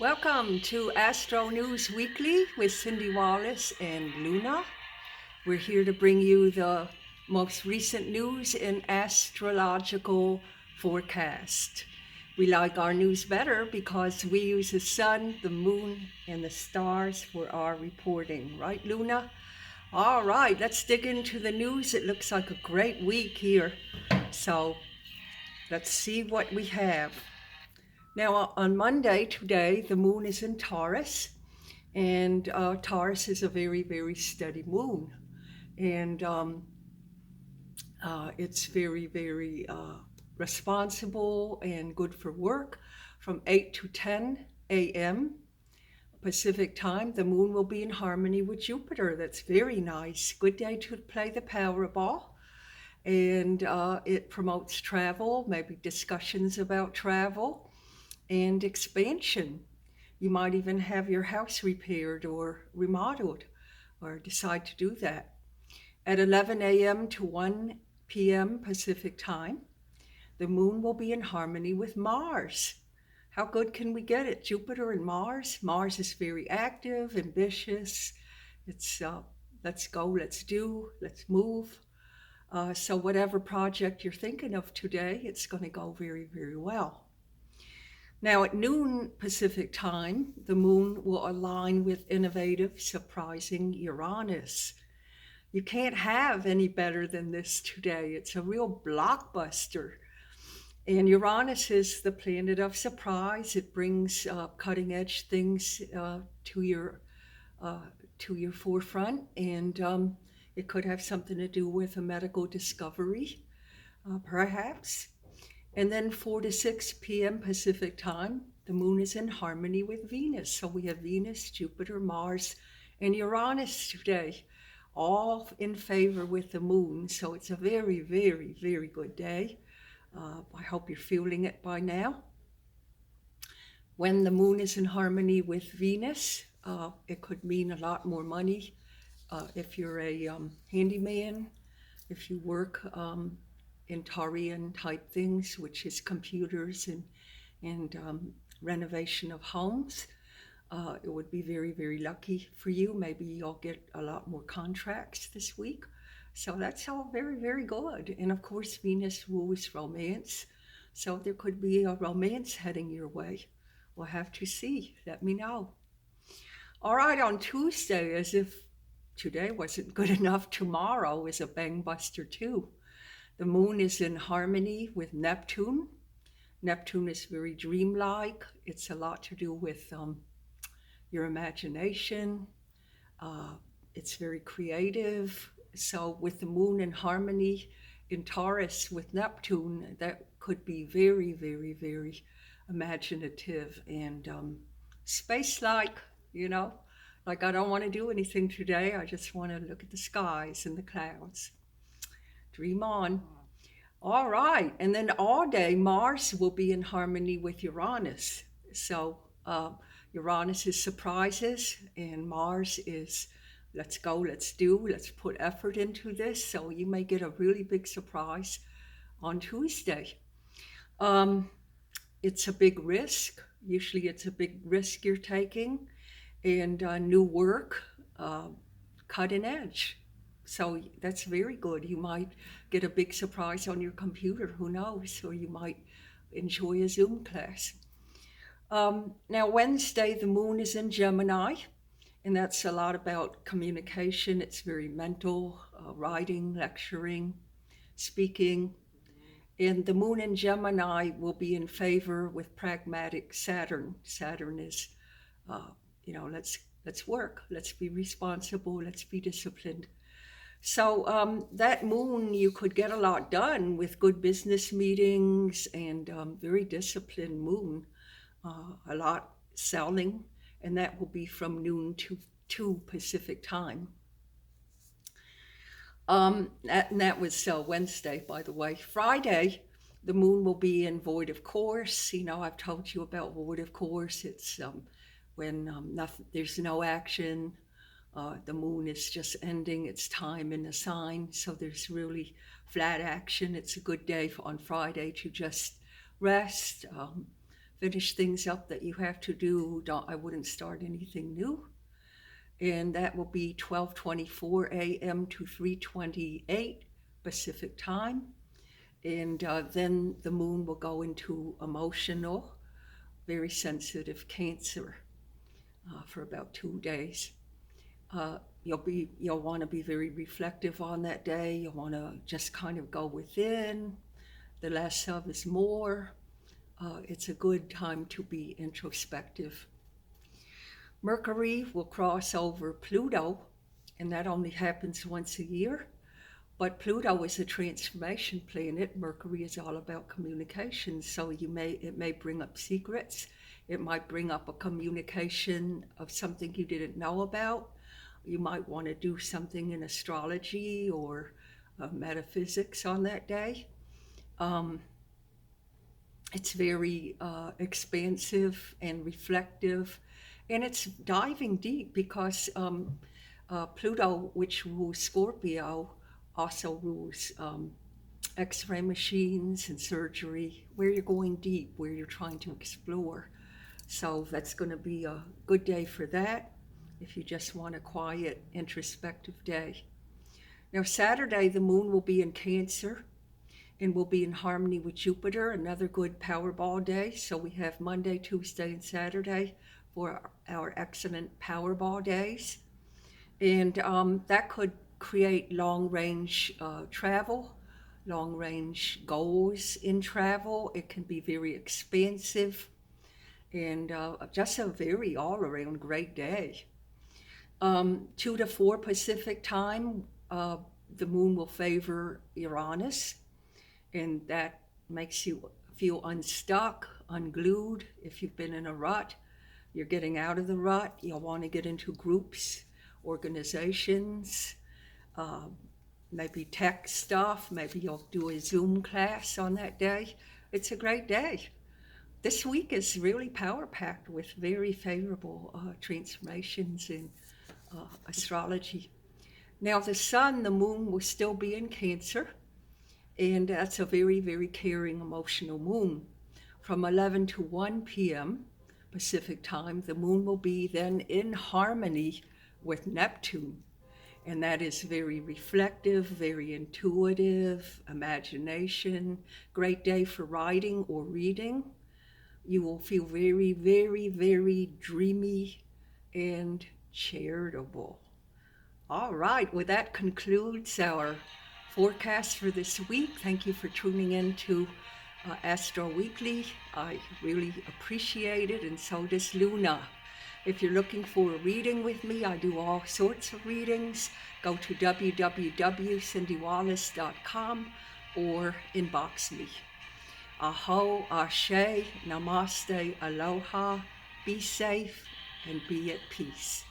Welcome to Astro News Weekly with Cyndi Wallace and Luna. We're here to bring you the most recent news in astrological forecast. We like our news better because we use the sun, the moon, and the stars for our reporting. Right, Luna? All right, let's dig into the news. It looks like a great week here. So let's see what we have. Now, on Monday, today, the moon is in Taurus, and Taurus is a very, very steady moon. And it's very, very responsible and good for work from 8 to 10 a.m. Pacific time. The moon will be in harmony with Jupiter. That's very nice. Good day to play the Powerball. And it promotes travel, maybe discussions about travel and expansion. You might even have your house repaired or remodeled or decide to do that. At 11 a.m. to 1 p.m. Pacific time, the moon will be in harmony with Mars. How good can we get it? Jupiter and Mars. Mars is very active, ambitious. It's let's go, let's do, let's move. So whatever project you're thinking of today, it's going to go very, very well. Now at noon Pacific time, the moon will align with innovative, surprising Uranus. You can't have any better than this today. It's a real blockbuster. And Uranus is the planet of surprise. It brings cutting edge things uh, to your forefront, and it could have something to do with a medical discovery, perhaps. And then 4 to 6 p.m. Pacific time, the moon is in harmony with Venus. So we have Venus, Jupiter, Mars, and Uranus today, all in favor with the moon. So it's a very, very, very good day. I hope you're feeling it by now. When the moon is in harmony with Venus, it could mean a lot more money. If you're a handyman, if you work in Taurian type things, which is computers and renovation of homes, it would be very, very lucky for you. Maybe you'll get a lot more contracts this week. So that's all very, very good. And of course, Venus rules romance. So there could be a romance heading your way. We'll have to see. Let me know. All right, on Tuesday, as if today wasn't good enough, tomorrow is a bang buster too. The moon is in harmony with Neptune. Neptune is very dreamlike. It's a lot to do with your imagination. Uh, it's very creative. So, with the moon in harmony in Taurus with Neptune, that could be very, very, very imaginative and space-like, you know. Like, I don't want to do anything today. I just want to look at the skies and the clouds. Dream on. All right. And then all day, Mars will be in harmony with Uranus. So, Uranus is surprises, and Mars is let's go, let's do, let's put effort into this. So, you may get a really big surprise on Tuesday. Um, it's a big risk. Usually, it's a big risk you're taking, and new work, uh, cutting edge. So that's very good. You might get a big surprise on your computer, who knows? Or you might enjoy a Zoom class. Now, Wednesday, the moon is in Gemini, and that's a lot about communication. It's very mental, writing, lecturing, speaking. And the moon in Gemini will be in favor with pragmatic Saturn. Saturn is, uh, let's work, let's be responsible, let's be disciplined. So that moon, you could get a lot done with good business meetings and very disciplined moon, a lot selling, and that will be from noon to 2 Pacific time. And that was Wednesday, by the way. Friday, the moon will be in void of course. I've told you about void of course. It's when nothing, there's no action. The moon is just ending its time in a sign, so there's really flat action. It's a good day on Friday to just rest, finish things up that you have to do. I wouldn't start anything new. And that will be 12:24 a.m. to 3:28 Pacific time. And then the moon will go into emotional, very sensitive Cancer for about 2 days. You'll want to be very reflective on that day. You'll want to just kind of go within. The less of is more. It's a good time to be introspective. Mercury will cross over Pluto, and that only happens once a year. But Pluto is a transformation planet. Mercury is all about communication, so it may bring up secrets. It might bring up a communication of something you didn't know about. You might want to do something in astrology or metaphysics on that day. It's very expansive and reflective, and it's diving deep because Pluto, which rules Scorpio, also rules X-ray machines and surgery, where you're going deep, where you're trying to explore. So that's going to be a good day for that if you just want a quiet, introspective day. Now, Saturday, the moon will be in Cancer and will be in harmony with Jupiter, another good Powerball day. So we have Monday, Tuesday, and Saturday for our excellent Powerball days. And that could create long-range travel, long-range goals in travel. It can be very expansive and just a very all-around great day. 2 to 4 Pacific time, the moon will favor Uranus, and that makes you feel unstuck, unglued. If you've been in a rut, you're getting out of the rut. You'll want to get into groups, organizations, maybe tech stuff. Maybe you'll do a Zoom class on that day. It's a great day. This week is really power-packed with very favorable transformations in astrology. Now, the sun, the moon will still be in Cancer, and that's a very, very caring, emotional moon. From 11 to 1 p.m. Pacific time, the moon will be then in harmony with Neptune, and that is very reflective, very intuitive, imagination, great day for writing or reading. You will feel very, very, very dreamy and charitable. All right, well, that concludes our forecast for this week. Thank you for tuning in to Astro Weekly. I really appreciate it, and so does Luna. If you're looking for a reading with me, I do all sorts of readings. Go to www.cyndywallace.com or inbox me. Aho, ashe, namaste, aloha, be safe, and be at peace.